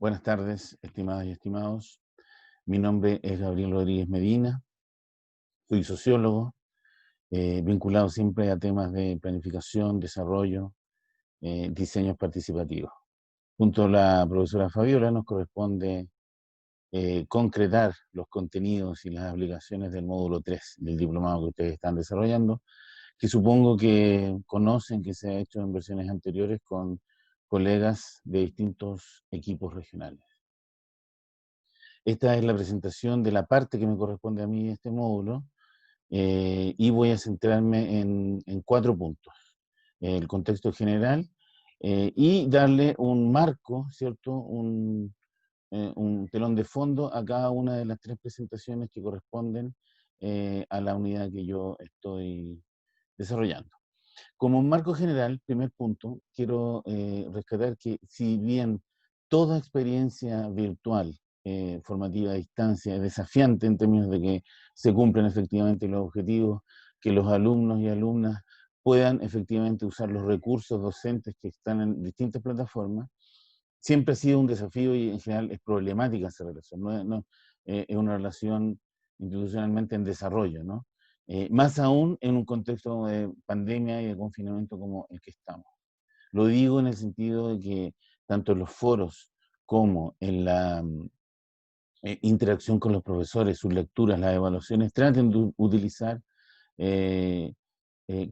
Buenas tardes, estimadas y estimados. Mi nombre es Gabriel Rodríguez Medina, soy sociólogo, vinculado siempre a temas de planificación, desarrollo, diseños participativos. Junto a la profesora Fabiola nos corresponde concretar los contenidos y las aplicaciones del módulo 3 del diplomado que ustedes están desarrollando, que supongo que conocen, que se ha hecho en versiones anteriores con colegas de distintos equipos regionales. Esta es la presentación de la parte que me corresponde a mí de este módulo, y voy a centrarme en 4 puntos. El contexto general, y darle un marco, ¿cierto? Un telón de fondo a cada una de las 3 presentaciones que corresponden a la unidad que yo estoy desarrollando. Como un marco general, primer punto, quiero rescatar que si bien toda experiencia virtual, formativa a distancia, es desafiante en términos de que se cumplen efectivamente los objetivos, que los alumnos y alumnas puedan efectivamente usar los recursos docentes que están en distintas plataformas, siempre ha sido un desafío y en general es problemática esa relación, es una relación institucionalmente en desarrollo, ¿no? Más aún en un contexto de pandemia y de confinamiento como el que estamos. Lo digo en el sentido de que tanto en los foros como en la interacción con los profesores, sus lecturas, las evaluaciones, traten de utilizar eh,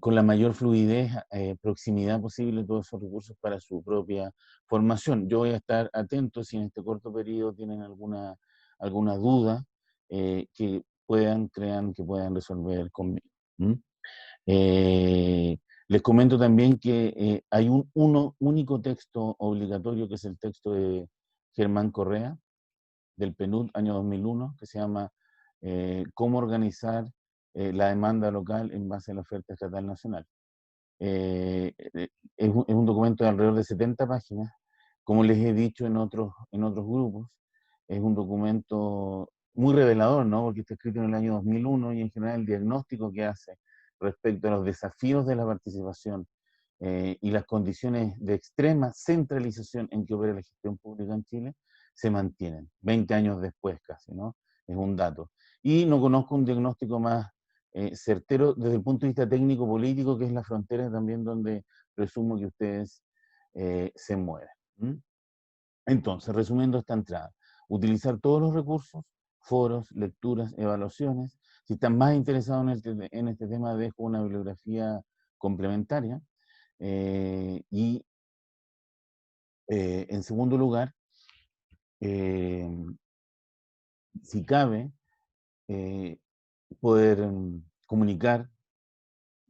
con la mayor fluidez, proximidad posible todos esos recursos para su propia formación. Yo voy a estar atento si en este corto periodo tienen alguna duda crean que puedan resolver conmigo. ¿Mm? Les comento también que hay un único texto obligatorio, que es el texto de Germán Correa, del PNUD, año 2001, que se llama Cómo organizar la demanda local en base a la oferta estatal nacional. Es un documento de alrededor de 70 páginas. Como les he dicho en otros grupos, es un documento muy revelador, ¿no? Porque está escrito en el año 2001 y en general el diagnóstico que hace respecto a los desafíos de la participación y las condiciones de extrema centralización en que opera la gestión pública en Chile se mantienen, 20 años después casi, ¿no? Es un dato. Y no conozco un diagnóstico más certero desde el punto de vista técnico-político, que es la frontera también donde presumo que ustedes se mueven. ¿Mm? Entonces, resumiendo esta entrada, utilizar todos los recursos, foros, lecturas, evaluaciones. Si están más interesados en este tema, dejo una bibliografía complementaria. Y en segundo lugar, eh, si cabe, eh, poder comunicar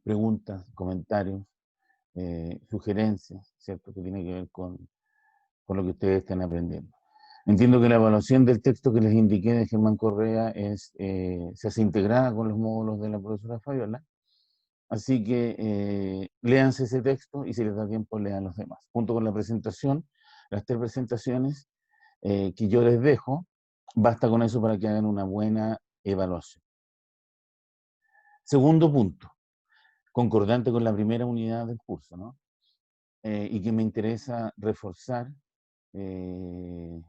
preguntas, comentarios, sugerencias, ¿cierto? Que tiene que ver con lo que ustedes están aprendiendo. Entiendo que la evaluación del texto que les indiqué de Germán Correa se hace integrada con los módulos de la profesora Fabiola, así que léanse ese texto y si les da tiempo lean los demás. Junto con la presentación, las 3 presentaciones que yo les dejo, basta con eso para que hagan una buena evaluación. Segundo punto, concordante con la primera unidad del curso, ¿no? Y que me interesa reforzar eh,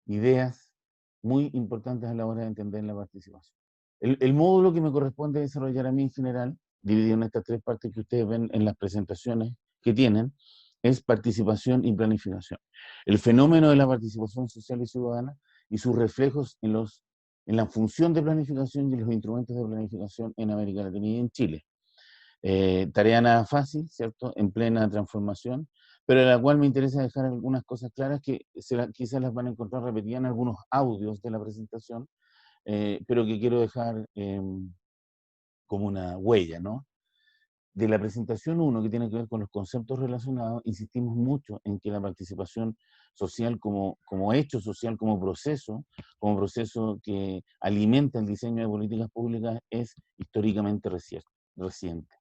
ideas muy importantes a la hora de entender la participación. El módulo que me corresponde desarrollar a mí en general, dividido en estas 3 partes que ustedes ven en las presentaciones que tienen, es participación y planificación. El fenómeno de la participación social y ciudadana y sus reflejos en la función de planificación y los instrumentos de planificación en América Latina y en Chile. Tarea nada fácil, ¿cierto? En plena transformación, pero en la cual me interesa dejar algunas cosas claras que quizás las van a encontrar repetidas en algunos audios de la presentación, pero que quiero dejar como una huella, ¿no? De la presentación 1, que tiene que ver con los conceptos relacionados, insistimos mucho en que la participación social como hecho social, como proceso que alimenta el diseño de políticas públicas, es históricamente reciente.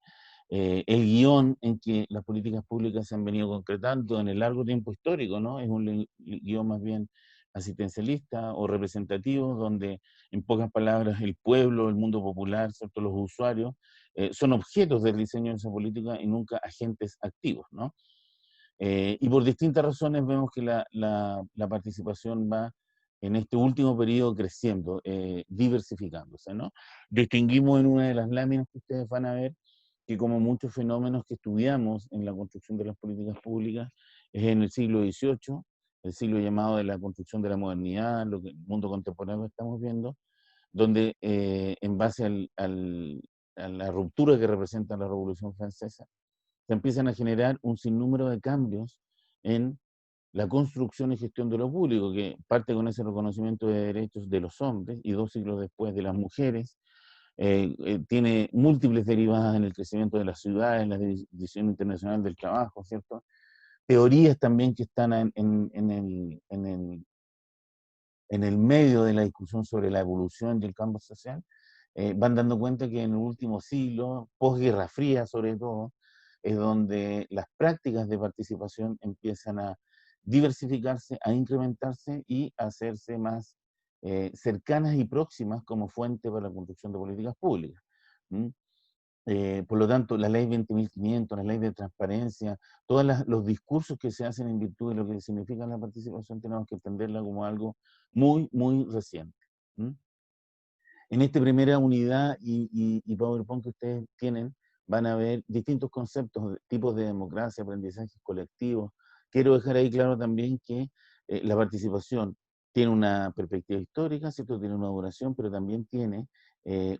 El guión en que las políticas públicas se han venido concretando en el largo tiempo histórico, ¿no? Es un guión más bien asistencialista o representativo, donde en pocas palabras el pueblo, el mundo popular, ¿cierto? Los usuarios, son objetos del diseño de esa política y nunca agentes activos, ¿no? Y por distintas razones vemos que la participación va en este último periodo creciendo, diversificándose, ¿no? Distinguimos en una de las láminas que ustedes van a ver que como muchos fenómenos que estudiamos en la construcción de las políticas públicas, es en el siglo XVIII, el siglo llamado de la construcción de la modernidad, lo que el mundo contemporáneo estamos viendo, donde en base a la ruptura que representa la Revolución Francesa, se empiezan a generar un sinnúmero de cambios en la construcción y gestión de lo público, que parte con ese reconocimiento de derechos de los hombres y 2 siglos después de las mujeres, tiene múltiples derivadas en el crecimiento de las ciudades, en la división internacional del trabajo, ¿cierto? Teorías también que están en el medio de la discusión sobre la evolución y el cambio social, van dando cuenta que en el último siglo, posguerra fría sobre todo, es donde las prácticas de participación empiezan a diversificarse, a incrementarse y a hacerse más cercanas y próximas como fuente para la construcción de políticas públicas. ¿Mm? Por lo tanto, la ley 20.500, la ley de transparencia, todos los discursos que se hacen en virtud de lo que significa la participación, tenemos que entenderla como algo muy, muy reciente. ¿Mm? En esta primera unidad y PowerPoint que ustedes tienen, van a ver distintos conceptos, tipos de democracia, aprendizajes colectivos. Quiero dejar ahí claro también que la participación tiene una perspectiva histórica, ¿cierto? Tiene una duración, pero también tiene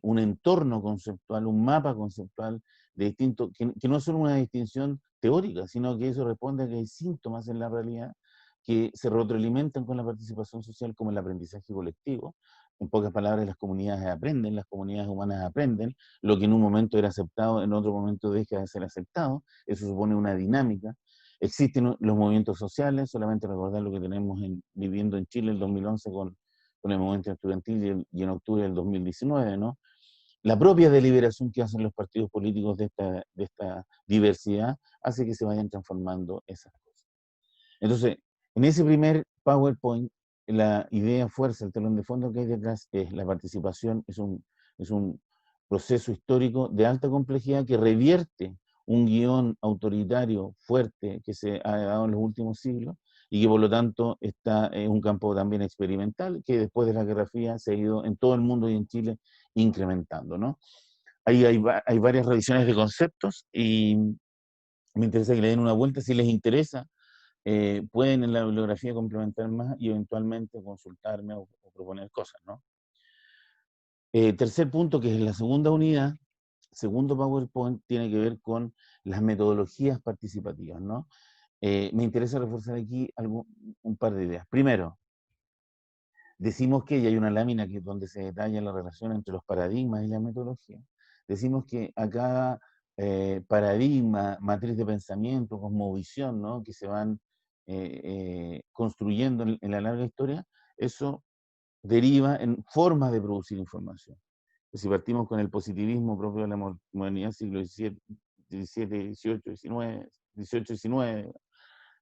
un entorno conceptual, un mapa conceptual de distintos, que no es solo una distinción teórica, sino que eso responde a que hay síntomas en la realidad que se retroalimentan con la participación social, como el aprendizaje colectivo. En pocas palabras, las comunidades aprenden, las comunidades humanas aprenden, lo que en un momento era aceptado, en otro momento deja de ser aceptado, eso supone una dinámica. Existen los movimientos sociales, solamente recordar lo que tenemos viviendo en Chile el 2011 con el movimiento estudiantil y en octubre del 2019, ¿no? La propia deliberación que hacen los partidos políticos de esta diversidad hace que se vayan transformando esas cosas. Entonces, en ese primer PowerPoint, la idea, fuerza, el telón de fondo que hay detrás es la participación, es un proceso histórico de alta complejidad que revierte un guión autoritario fuerte que se ha dado en los últimos siglos y que por lo tanto está en un campo también experimental que después de la Guerra Fría se ha ido en todo el mundo y en Chile incrementando, ¿no? Ahí hay varias revisiones de conceptos y me interesa que le den una vuelta si les interesa. Pueden en la bibliografía complementar más y eventualmente consultarme o proponer cosas, ¿no? Tercer punto, que es la segunda unidad, segundo PowerPoint, tiene que ver con las metodologías participativas, ¿no? Me interesa reforzar aquí un par de ideas. Primero, decimos que, y hay una lámina que, donde se detalla la relación entre los paradigmas y la metodología, decimos que a cada paradigma, matriz de pensamiento, cosmovisión, ¿no? Que se van construyendo en la larga historia, eso deriva en formas de producir información. Si partimos con el positivismo propio de la modernidad, siglo XVII, XVII, XVIII, XIX, XVIII, XIX,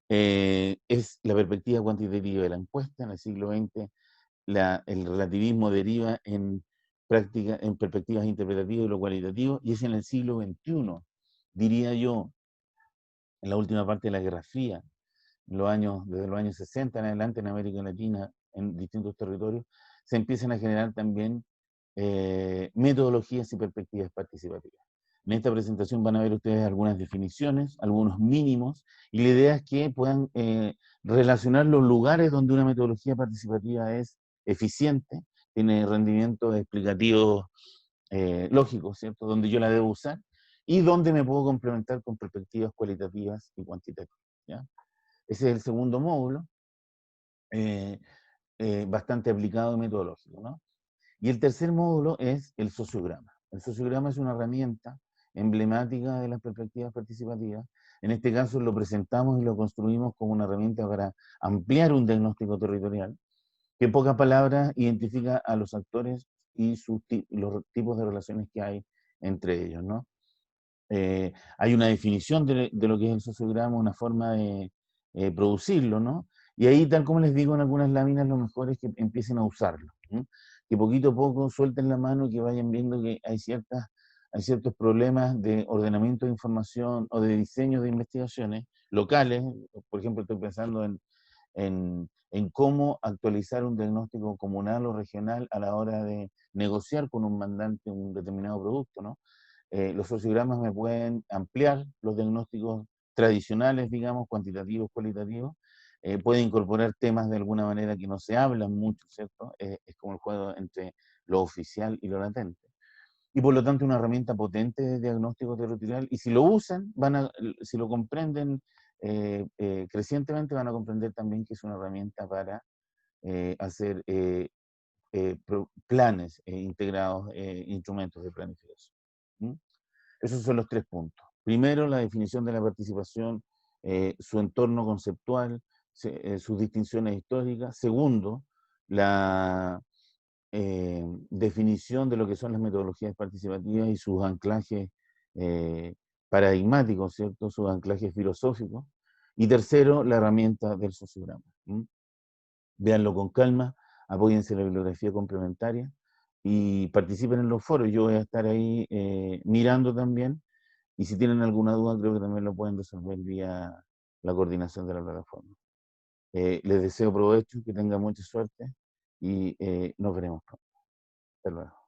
es la perspectiva cuantitativa de la encuesta. En el siglo XX el relativismo deriva en perspectivas interpretativas y lo cualitativo, y es en el siglo XXI, diría yo, en la última parte de la Guerra Fría, desde los años 60 en adelante en América Latina, en distintos territorios, se empiezan a generar también metodologías y perspectivas participativas. En esta presentación van a ver ustedes algunas definiciones, algunos mínimos, y la idea es que puedan relacionar los lugares donde una metodología participativa es eficiente, tiene rendimientos explicativos lógicos, ¿cierto? Donde yo la debo usar, y donde me puedo complementar con perspectivas cualitativas y cuantitativas, ¿ya? Ese es el segundo módulo, eh, bastante aplicado y metodológico, ¿no? Y el tercer módulo es el sociograma. El sociograma es una herramienta emblemática de las perspectivas participativas. En este caso lo presentamos y lo construimos como una herramienta para ampliar un diagnóstico territorial, que en pocas palabras identifica a los actores y los tipos de relaciones que hay entre ellos, ¿no? Hay una definición de lo que es el sociograma, una forma de producirlo, ¿no? Y ahí, tal como les digo en algunas láminas, lo mejor es que empiecen a usarlo, ¿no? Que poquito a poco suelten la mano y que vayan viendo que hay ciertas hay ciertos problemas de ordenamiento de información o de diseño de investigaciones locales. Por ejemplo, estoy pensando en cómo actualizar un diagnóstico comunal o regional a la hora de negociar con un mandante un determinado producto, ¿no? Los sociogramas me pueden ampliar los diagnósticos tradicionales, digamos, cuantitativos, cualitativos, puede incorporar temas de alguna manera que no se hablan mucho, ¿cierto? Es como el juego entre lo oficial y lo latente. Y por lo tanto una herramienta potente de diagnóstico territorial, y si lo usan, si lo comprenden crecientemente, van a comprender también que es una herramienta para hacer planes integrados, instrumentos de planificación. ¿Mm? Esos son los 3 puntos. Primero, la definición de la participación, su entorno conceptual, sus distinciones históricas. Segundo, la definición de lo que son las metodologías participativas y sus anclajes eh, paradigmáticos, ¿cierto? Sus anclajes filosóficos. Y tercero, la herramienta del sociograma. Véanlo con calma, apóyense en la bibliografía complementaria y participen en los foros. Yo voy a estar ahí mirando también, y si tienen alguna duda creo que también lo pueden resolver vía la coordinación de la plataforma. Les deseo provecho, que tengan mucha suerte y nos veremos pronto. Hasta luego.